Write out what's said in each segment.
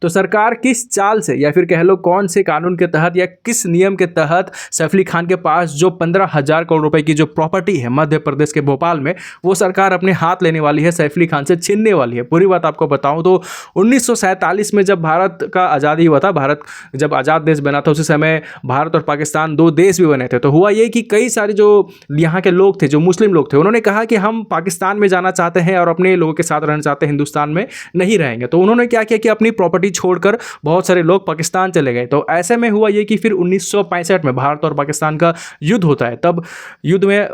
तो सरकार किस चाल से या फिर कह लो कौन से कानून के तहत या किस नियम के तहत सैफ अली खान के पास जो 15,000 करोड़ रुपए की जो प्रॉपर्टी है मध्य प्रदेश के भोपाल में, वो सरकार अपने हाथ लेने वाली है, सैफ अली खान से छीनने वाली है। पूरी बात आपको बताऊं तो 1947 में जब भारत का आज़ादी हुआ था, भारत जब आज़ाद देश बना था, उसी समय भारत और पाकिस्तान दो देश भी बने थे। तो हुआ ये कि कई सारे जो यहाँ के लोग थे, जो मुस्लिम लोग थे, उन्होंने कहा कि हम पाकिस्तान में जाना चाहते हैं और अपने लोगों के साथ रहना चाहते हैं, हिंदुस्तान में नहीं रहेंगे। तो उन्होंने क्या किया कि अपनी प्रॉपर्टी छोड़कर बहुत सारे लोग पाकिस्तान चले गए। तो ऐसे में हुआ ये कि फिर 1965 में भारत और पाकिस्तान का युद्ध होता है। तब युद्ध में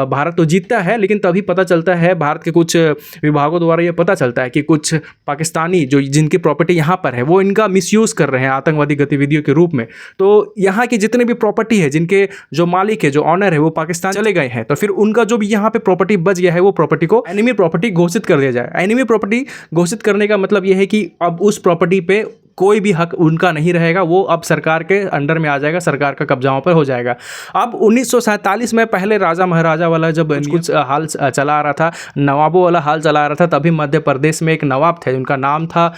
भारत तो जीतता है, लेकिन तभी पता चलता है, भारत के कुछ विभागों द्वारा ये पता चलता है कि कुछ पाकिस्तानी जो जिनकी प्रॉपर्टी यहाँ पर है वो इनका मिसयूज़ कर रहे हैं आतंकवादी गतिविधियों के रूप में। तो यहाँ की जितनी भी प्रॉपर्टी है, जिनके जो मालिक है, जो ऑनर है, वो पाकिस्तान चले गए हैं। तो फिर उनका जो भी यहाँ पे प्रॉपर्टी बच गया है, वो प्रॉपर्टी को एनिमी प्रॉपर्टी घोषित कर दिया जाए। एनिमी प्रॉपर्टी घोषित करने का मतलब यह है कि अब उस प्रॉपर्टी पे कोई भी हक उनका नहीं रहेगा, वो अब सरकार के अंडर में आ जाएगा, सरकार का कब्जा पर हो जाएगा। अब 1947 में पहले राजा महाराजा वाला जब कुछ हाल चला आ रहा था, नवाबों वाला हाल चला आ रहा था, तभी मध्य प्रदेश में एक नवाब थे, उनका नाम था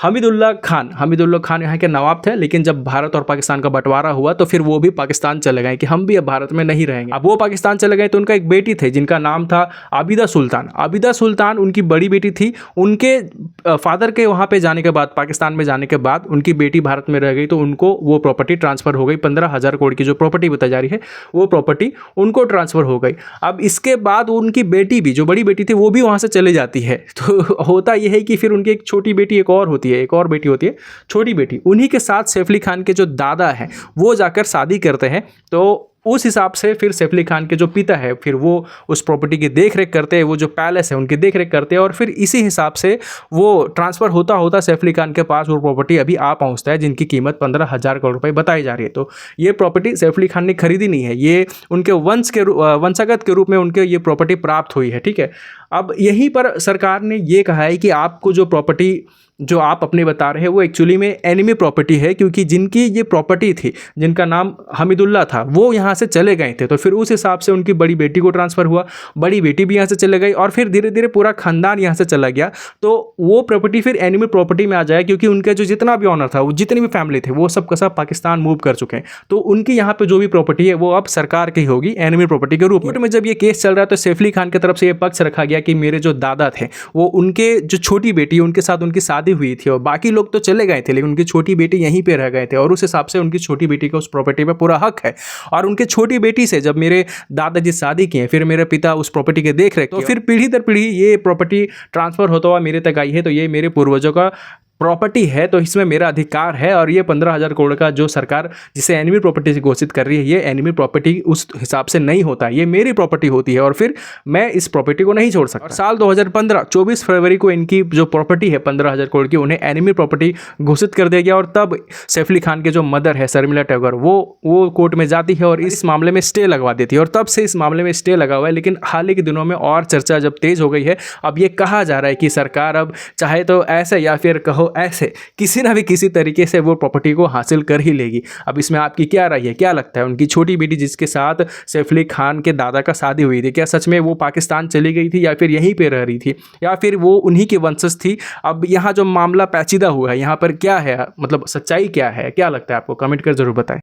हमीदुल्लाह खान। हमीदुल्लाह खान यहाँ के नवाब थे, लेकिन जब भारत और पाकिस्तान का बंटवारा हुआ तो फिर वो भी पाकिस्तान चले गए कि हम भी अब भारत में नहीं रहेंगे। अब वो पाकिस्तान चले गए तो उनका एक बेटी थी जिनका नाम था आबिदा सुल्तान। आबिदा सुल्तान उनकी बड़ी बेटी थी। उनके फादर के वहाँ पे जाने के बाद, पाकिस्तान में जाने के बाद, उनकी बेटी भारत में रह गई, तो उनको वो प्रॉपर्टी ट्रांसफ़र हो गई। 15,000 करोड़ की जो प्रॉपर्टी बताई जा रही है, वो प्रॉपर्टी उनको ट्रांसफ़र हो गई। अब इसके बाद उनकी बेटी भी, जो बड़ी बेटी थी, वो भी वहाँ से चले जाती है। तो होता यह है कि फिर उनकी एक छोटी बेटी एक और होती है, एक और बेटी होती है, छोटी बेटी। उन्हीं के साथ सैफ अली खान के जो दादा हैं वो जाकर शादी करते हैं। तो उस हिसाब से फिर सैफ अली खान के जो पिता है, फिर वो उस प्रॉपर्टी की देख रेख करते हैं, वो जो पैलेस है उनकी देख रेख करते हैं, और फिर इसी हिसाब से वो ट्रांसफ़र होता होता सैफ अली खान के पास वो प्रॉपर्टी अभी आ पहुंचता है, जिनकी कीमत 15,000 करोड़ रुपए बताई जा रही है। तो ये प्रॉपर्टी सैफ अली खान ने खरीदी नहीं है, ये उनके वंशगत के रूप में उनके ये प्रॉपर्टी प्राप्त हुई है। ठीक है, अब यहीं पर सरकार ने ये कहा है कि आपको जो प्रॉपर्टी जो आप अपने बता रहे हैं वो एक्चुअली में एनिमी प्रॉपर्टी है, क्योंकि जिनकी ये प्रॉपर्टी थी, जिनका नाम हमीदुल्लाह था, वो यहाँ से चले गए थे। तो फिर उस हिसाब से उनकी बड़ी बेटी को ट्रांसफ़र हुआ, बड़ी बेटी भी यहाँ से चले गई, और फिर धीरे धीरे पूरा खानदान यहाँ से चला गया। तो वो प्रॉपर्टी फिर एनिमी प्रॉपर्टी में आ जाए, क्योंकि उनका जो जितना भी ऑनर था, वो जितनी भी फैमिली थे, वो सब का सब पाकिस्तान मूव कर चुके हैं। तो उनकी यहाँ पर जो भी प्रॉपर्टी है वो अब सरकार की होगी एनिमी प्रॉपर्टी के रूप में। जब ये केस चल रहा है तो सैफ अली खान की तरफ से ये पक्ष रखा गया कि मेरे जो दादा थे, वो उनके जो छोटी बेटी, उनके साथ उनकी शादी हुई थी और बाकी लोग तो चले गए थे, लेकिन उनकी छोटी बेटी यहीं पे रह गए थे, और उस हिसाब से उनकी छोटी बेटी को उस प्रॉपर्टी पे पूरा हक है। और उनके छोटी बेटी से जब मेरे दादाजी शादी किए, फिर मेरे पिता उस प्रॉपर्टी के देख रेख, तो फिर पीढ़ी दर पीढ़ी ये प्रॉपर्टी ट्रांसफ़र होता हुआ मेरे तक आई है। तो ये मेरे पूर्वजों का प्रॉपर्टी है, तो इसमें मेरा अधिकार है। और ये 15,000 करोड़ का जो सरकार जिसे एनिमी प्रॉपर्टी से घोषित कर रही है, ये एनिमी प्रॉपर्टी उस हिसाब से नहीं होता है, ये मेरी प्रॉपर्टी होती है, और फिर मैं इस प्रॉपर्टी को नहीं छोड़ सकता। और साल 2015 24 फरवरी को इनकी जो प्रॉपर्टी है 15,000 करोड़ की, उन्हें एनिमी प्रॉपर्टी घोषित कर दिया गया। और तब सैफ अली खान के जो मदर है शर्मिला टैगोर, वो कोर्ट में जाती है और इस मामले में स्टे लगवा देती है, और तब से इस मामले में स्टे लगा हुआ है। लेकिन हाल ही के दिनों में और चर्चा जब तेज हो गई है, अब ये कहा जा रहा है कि सरकार अब चाहे तो ऐसे या फिर कहो ऐसे किसी ना भी किसी तरीके से वो प्रॉपर्टी को हासिल कर ही लेगी। अब इसमें आपकी क्या राय है, क्या लगता है? उनकी छोटी बेटी जिसके साथ सैफ अली खान के दादा का शादी हुई थी, क्या सच में वो पाकिस्तान चली गई थी, या फिर यहीं पे रह रही थी, या फिर वो उन्हीं की वंशज थी? अब यहाँ जो मामला पेचीदा हुआ है, यहाँ पर क्या है, मतलब सच्चाई क्या है, क्या लगता है आपको? कमेंट कर जरूर बताएं।